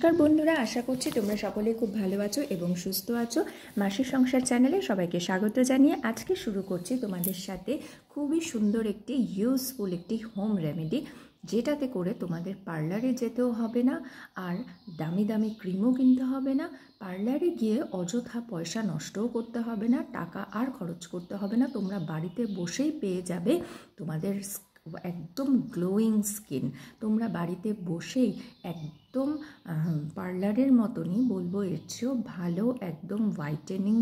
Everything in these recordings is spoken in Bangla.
নমস্কার বন্ধুরা, আশা করছি তোমরা সকলেই খুব ভালো আছো এবং সুস্থ আছো। মাসির সংসার চ্যানেলে সবাইকে স্বাগত জানিয়ে আজকে শুরু করছি তোমাদের সাথে খুবই সুন্দর একটি ইউজফুল একটি হোম রেমেডি, যেটাতে করে তোমাদের পার্লারে যেতেও হবে না আর দামি দামি ক্রিমও কিনতে হবে না, পার্লারে গিয়ে অযথা পয়সা নষ্টও করতে হবে না, টাকা আর খরচ করতে হবে না। তোমরা বাড়িতে বসেই পেয়ে যাবে তোমাদের একদম গ্লোয়িং স্কিন। তোমরা বাড়িতে বসেই একদম পার্লারের মতনই বলবো, এর চেয়েও ভালো একদম হোয়াইটেনিং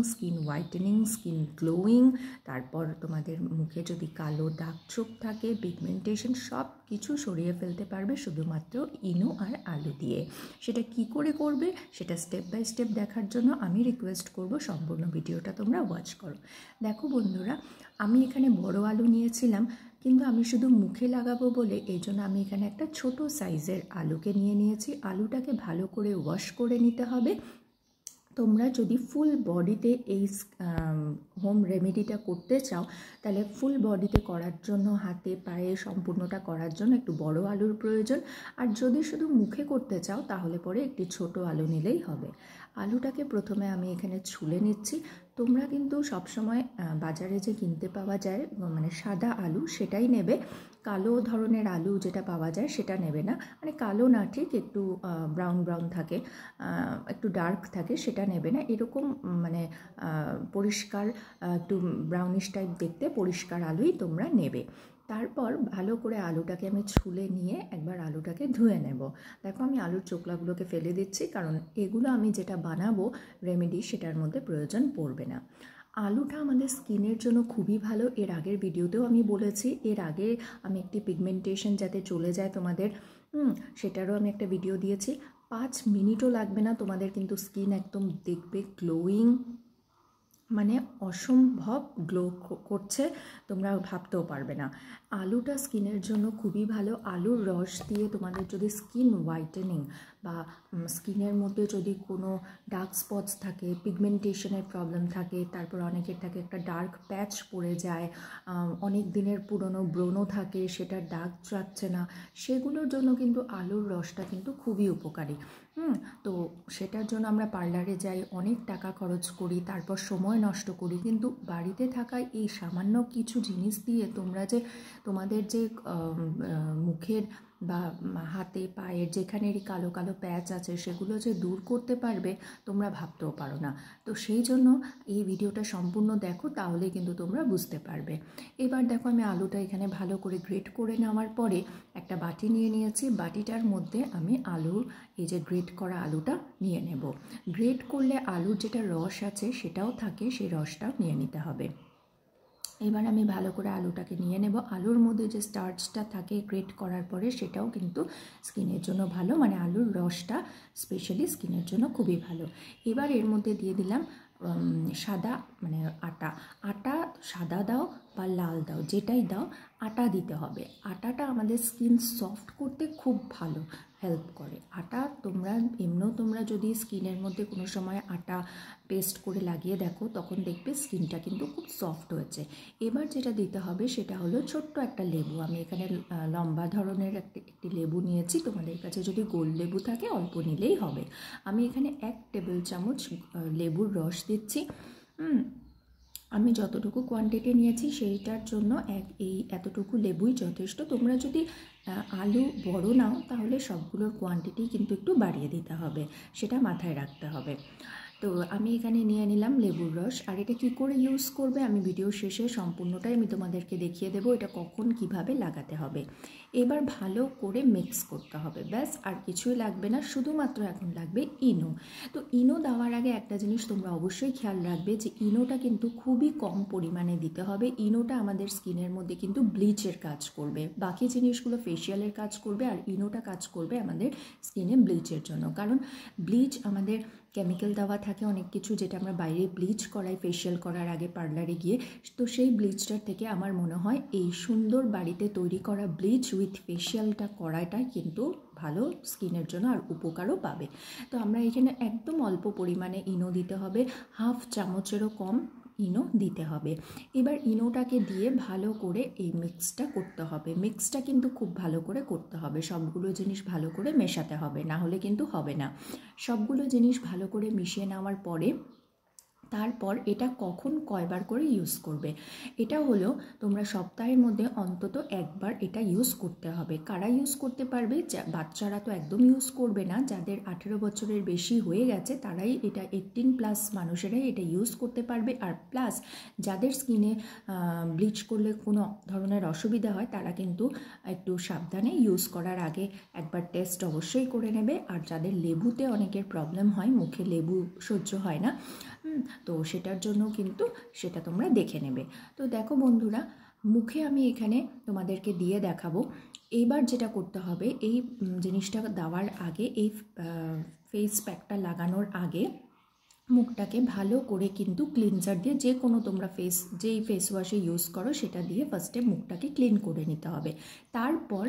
স্কিন গ্লোয়িং। তারপর তোমাদের মুখে যদি কালো দাগ ছোপ থাকে, পিগমেন্টেশন, সব কিছু সরিয়ে ফেলতে পারবে শুধুমাত্র ইনো আর আলু দিয়ে। সেটা কি করে করবে সেটা স্টেপ বাই স্টেপ দেখার জন্য আমি রিকোয়েস্ট করব সম্পূর্ণ ভিডিওটা তোমরা ওয়াচ করো। দেখো বন্ধুরা, আমি এখানে বড় আলু নিয়েছিলাম, কিন্তু আমি শুধু মুখে লাগাবো বলে এই জন্য আমি এখানে একটা ছোট সাইজের আলুকে নিয়েছি। আলুটাকে ভালো করে ওয়াশ করে নিতে হবে। তোমরা যদি ফুল বডিতে এই হোম রেমেডিটা করতে চাও, তাহলে ফুল বডিতে করার জন্য, হাতে পায়ে সম্পূর্ণটা করার জন্য একটু বড় আলুর প্রয়োজন। আর যদি শুধু মুখে করতে চাও তাহলে পরে একটি ছোট আলু নিলেই হবে। আলুটাকে প্রথমে আমি এখানে ছুলে নিচ্ছি। তোমরা কিন্তু সবসময় বাজারে যে কিনতে পাওয়া যায় মানে সাদা আলু সেটাই নেবে, কালো ধরনের আলু যেটা পাওয়া যায় সেটা নেবে না। মানে কালো না, ঠিক একটু ব্রাউন থাকে, একটু ডার্ক থাকে, সেটা নেবে না। এরকম মানে পরিষ্কার একটু ব্রাউনিশ টাইপ দেখতে পরিষ্কার আলুই তোমরা নেবে। তারপর ভালো করে আলুটাকে আমি ছুলে নিয়ে একবার আলুটাকে ধুয়ে নেব। দেখো, আমি আলুর চোকলাগুলোকে ফেলে দিচ্ছি, কারণ এগুলো আমি যেটা বানাবো রেমেডি সেটার মধ্যে প্রয়োজন পড়বে না। আলুটা আমাদের স্কিনের জন্য খুবই ভালো। এর আগের ভিডিওতেও আমি বলেছি, এর আগে আমি একটি পিগমেন্টেশন যাতে চলে যায় তোমাদের, সেটারও আমি একটা ভিডিও দিয়েছি। 5 মিনিটও লাগবে না তোমাদের কিন্তু স্কিন একদম দেখবে গ্লোয়িং, মানে অসম্ভব গ্লো করছে, তোমরা ভাবতেও পারবে না। আলুটা স্কিনের জন্য খুবই ভালো। আলুর রস দিয়ে তোমাদের যদি স্কিন হোয়াইটেনিং বা স্কিনের মধ্যে যদি কোনো ডার্ক স্পটস থাকে, পিগমেন্টেশনের প্রবলেম থাকে, তারপর অনেকের থাকে একটা ডার্ক প্যাচ পড়ে যায়, অনেক দিনের পুরনো ব্রণ থাকে, সেটা দাগ যাচ্ছে না, সেগুলোর জন্য কিন্তু আলুর রসটা কিন্তু খুবই উপকারী। তো সেটার জন্য আমরা পার্লারে যাই, অনেক টাকা খরচ করি, তারপর সময় নষ্ট করি, কিন্তু বাড়িতে থাকা এই সামান্য কিছু জিনিস দিয়ে তোমরা যে তোমাদের যে মুখের বা হাতে পায়ের যেখানেরই কালো কালো প্যাচ আছে সেগুলো যে দূর করতে পারবে তোমরা ভাবতেও পারো না। তো সেই জন্য এই ভিডিওটা সম্পূর্ণ দেখো, তাহলে কিন্তু তোমরা বুঝতে পারবে। এবার দেখো, আমি আলুটা এখানে ভালো করে গ্রেট করে নেওয়ার পরে একটা বাটি নিয়েছি। বাটিটার মধ্যে আমি আলুর এই যে গ্রেট করা আলুটা নিয়ে নেব। গ্রেট করলে আলুর যেটা রস আছে সেটাও থাকে, সেই রসটাও নিয়ে নিতে হবে। এবার আমি ভালো করে আলুটাকে নিয়ে নেব। আলুর মধ্যে যে স্টার্চটা থাকে গ্রেট করার পরে সেটাও কিন্তু স্কিনের জন্য ভালো, মানে আলুর রসটা স্পেশালি স্কিনের জন্য খুবই ভালো। এবার এর মধ্যে দিয়ে দিলাম সাদা, মানে আটা সাদা দাও বা লাল দাও, যেটাই দাও, আটা দিতে হবে। আটাটা আমাদের স্কিন সফট করতে খুব ভালো হেল্প করে। আটা তোমরা যদি স্কিনের মধ্যে কোনো সময় আটা পেস্ট করে লাগিয়ে দেখো, তখন দেখবে স্কিনটা কিন্তু খুব সফট হয়েছে। এবার যেটা দিতে হবে সেটা হলো ছোট্ট একটা লেবু। আমি এখানে লম্বা ধরনের একটি লেবু নিয়েছি, তোমাদের কাছে যদি গোল লেবু থাকে অল্প নিলেই হবে। আমি এখানে 1 টেবিল চামচ লেবুর রস দিচ্ছি। আমি যতটুকু কোয়ান্টিটি নিয়েছি সেইটার জন্য এতটুকু লেবুই যথেষ্ট। তোমরা যদি আলু বড় নাও তাহলে সবগুলোর কোয়ান্টিটি কিন্তু একটু বাড়িয়ে দিতে হবে, সেটা মাথায় রাখতে হবে। তো আমি এখানে নিয়ে নিলাম লেবুর রস। আর এটা কি করে ইউজ করবে আমি ভিডিও শেষে সম্পূর্ণটাই আমি তোমাদেরকে দেখিয়ে দেবো, এটা কখন কিভাবে লাগাতে হবে। এবার ভালো করে মিক্স করতে হবে, ব্যাস, আর কিছুই লাগবে না। শুধুমাত্র এখন লাগবে ইনো। তো ইনো দেওয়ার আগে একটা জিনিস তোমরা অবশ্যই খেয়াল রাখবে যে ইনোটা কিন্তু খুবই কম পরিমাণে দিতে হবে। ইনোটা আমাদের স্কিনের মধ্যে কিন্তু ব্লিচের কাজ করবে, বাকি জিনিসগুলো ফেশিয়ালের কাজ করবে, আর ইনোটা কাজ করবে আমাদের স্কিনে ব্লিচের জন্য। কারণ ব্লিচ আমাদের কেমিক্যাল দেওয়া থাকে অনেক কিছু, যেটা আমরা বাইরে ব্লিচ করাই ফেশিয়াল করার আগে পার্লারে গিয়ে। তো সেই ব্লিচটার থেকে আমার মনে হয় এই সুন্দর বাড়িতে তৈরি করা ব্লিচ উইথ ফেশিয়ালটা করাটাই কিন্তু ভালো স্কিনের জন্য, আর উপকারও পাবে। তো আমরা এখানে একদম অল্প পরিমাণে ইনো দিতে হবে, 1/2 চামচেরও কম ইনো দিতে হবে। এবার ইনোটাকে দিয়ে ভালো করে এই মিক্সটা করতে হবে। মিক্সটা কিন্তু খুব ভালো করে করতে হবে, সবগুলো জিনিস ভালো করে মেশাতে হবে, না হলে কিন্তু হবে না। সবগুলো জিনিস ভালো করে মিশিয়ে নেওয়ার পরে তারপর এটা কখন কয়বার করে ইউজ করবে, এটা হলো তোমরা সপ্তাহের মধ্যে অন্তত একবার এটা ইউজ করতে হবে। কারা ইউজ করতে পারবে? বাচ্চারা তো একদম ইউজ করবে না, যাদের 18 বছরের বেশি হয়ে গেছে তারাই এটা, 18+ মানুষেরাই এটা ইউজ করতে পারবে। আর প্লাস যাদের স্কিনে ব্লিচ করলে কোনো ধরনের অসুবিধা হয় তারা কিন্তু একটু সাবধানে ইউজ করার আগে একবার টেস্ট অবশ্যই করে নেবে। আর যাদের লেবুতে অনেকের প্রবলেম হয়, মুখে লেবু সহ্য হয় না, তো সেটার জন্য কিন্তু সেটা তোমরা দেখে নেবে। তো দেখো বন্ধুরা, মুখে আমি এখানে তোমাদেরকে দিয়ে দেখাবো। এইবার যেটা করতে হবে, এই জিনিসটা দেওয়ার আগে, এই ফেস প্যাকটা লাগানোর আগে মুখটাকে ভালো করে কিন্তু ক্লিনজার দিয়ে, যে কোনো তোমরা যেই ফেস ওয়াশে ইউজ করো সেটা দিয়ে ফার্স্টে মুখটাকে ক্লিন করে নিতে হবে। তারপর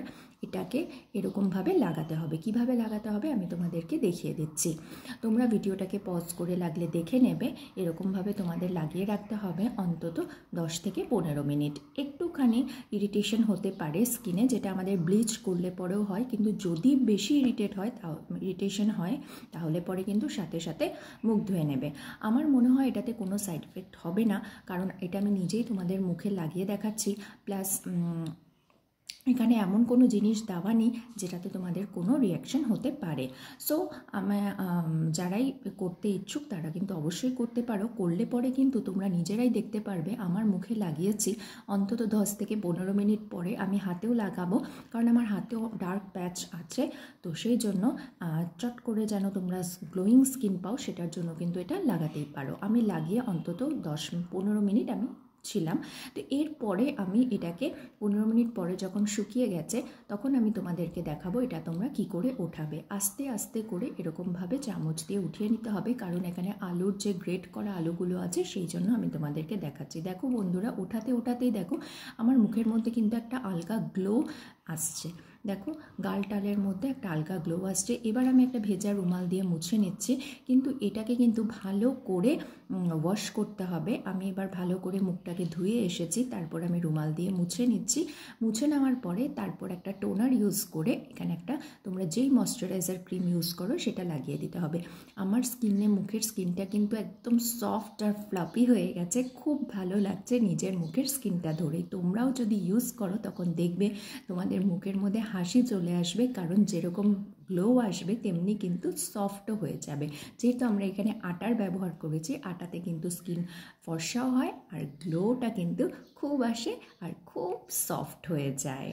এটাকে এরকমভাবে লাগাতে হবে। কিভাবে লাগাতে হবে আমি তোমাদেরকে দেখিয়ে দিচ্ছি, তোমরা ভিডিওটাকে পজ করে লাগলে দেখে নেবে। এরকমভাবে তোমাদের লাগিয়ে রাখতে হবে অন্তত 10 থেকে 15 মিনিট। একটুখানি ইরিটেশন হতে পারে স্কিনে, যেটা আমাদের ব্লিচ করলে পরেও হয়, কিন্তু যদি বেশি ইরিটেশন হয় তাহলে পরে কিন্তু সাথে সাথে মুখ ধুয়ে নেবে। আমার মনে হয় এটাতে কোনো সাইড এফেক্ট হবে না, কারণ এটা আমি নিজেই তোমাদের মুখে লাগিয়ে দেখাচ্ছি। প্লাস এখানে এমন কোনো জিনিস দেওয়া নেই যেটাতে তোমাদের কোনো রিয়াকশন হতে পারে। সো যারাই করতে ইচ্ছুক তারা কিন্তু অবশ্যই করতে পারো। করলে পরে কিন্তু তোমরা নিজেরাই দেখতে পারবে। আমার মুখে লাগিয়েছি অন্তত 10 থেকে 15 মিনিট পরে আমি হাতেও লাগাবো, কারণ আমার হাতেও ডার্ক প্যাচ আছে। তো সেই জন্য চট করে যেন তোমরা গ্লোয়িং স্কিন পাও, সেটার জন্য কিন্তু এটা লাগাতেই পারো। আমি লাগিয়ে অন্তত 10-15 মিনিট আমি ছিলাম। তো এরপরে আমি এটাকে 15 মিনিট পরে যখন শুকিয়ে গেছে তখন আমি তোমাদেরকে দেখাবো এটা তোমরা কি করে ওঠাবে। আস্তে আস্তে করে এরকমভাবে চামচ দিয়ে উঠিয়ে নিতে হবে, কারণ এখানে আলুর যে গ্রেট করা আলুগুলো আছে সেই জন্য আমি তোমাদেরকে দেখাচ্ছি। দেখো বন্ধুরা, ওঠাতেই দেখো আমার মুখের মধ্যে কিন্তু একটা আলগা গ্লো আসছে। দেখো গালটালের মধ্যে একটা আলগা গ্লো আসছে। এবার আমি একটা ভেজা রুমাল দিয়ে মুছে নিচ্ছি, কিন্তু এটাকে কিন্তু ভালো করে ওয়াশ করতে হবে। আমি এবার ভালো করে মুখটাকে ধুয়ে এসেছি, তারপর আমি রুমাল দিয়ে মুছে নিচ্ছি। মুছে নেওয়ার পরে তারপর একটা টোনার ইউজ করে এখানে একটা, তোমরা যেই ময়শ্চারাইজার ক্রিম ইউজ করো সেটা লাগিয়ে দিতে হবে। আমার মুখের স্কিনটা কিন্তু একদম সফট আর ফ্লাফি হয়ে গেছে, খুব ভালো লাগছে নিজের মুখের স্কিনটা ধরেই। তোমরাও যদি ইউজ করো তখন দেখবে তোমাদের মুখের মধ্যে হাসি চলে আসবে, কারণ যেরকম গ্লো আসবে তেমনি কিন্তু সফটও হয়ে যাবে। যেহেতু আমরা এখানে আটার ব্যবহার করেছি, আটাতে কিন্তু স্কিন ফর্সাও হয় আর গ্লোটা কিন্তু খুব আসে আর খুব সফট হয়ে যায়।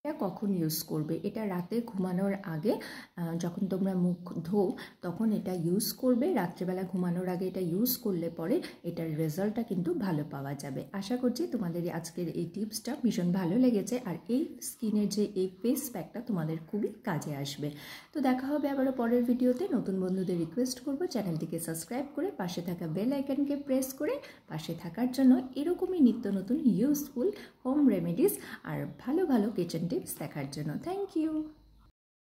এটা কখন ইউজ করবে? এটা রাতে ঘুমানোর আগে, যখন তোমরা মুখ ধো তখন এটা ইউজ করবে। রাত্রেবেলা ঘুমানোর আগে এটা ইউজ করলে পরে এটার রেজাল্টটা কিন্তু ভালো পাওয়া যাবে। আশা করছি তোমাদের আজকের এই টিপসটা ভীষণ ভালো লেগেছে, আর এই স্কিনের যে এই ফেস প্যাকটা তোমাদের খুবই কাজে আসবে। তো দেখা হবে আবারও পরের ভিডিওতে। নতুন বন্ধুদের রিকোয়েস্ট করবো চ্যানেলটিকে সাবস্ক্রাইব করে পাশে থাকা বেল আইকনকে প্রেস করে পাশে থাকার জন্য এরকমই নিত্য নতুন ইউজফুল হোম রেমেডিস আর ভালো ভালো কিচেন টিপস দেখার জন্য। Thank you.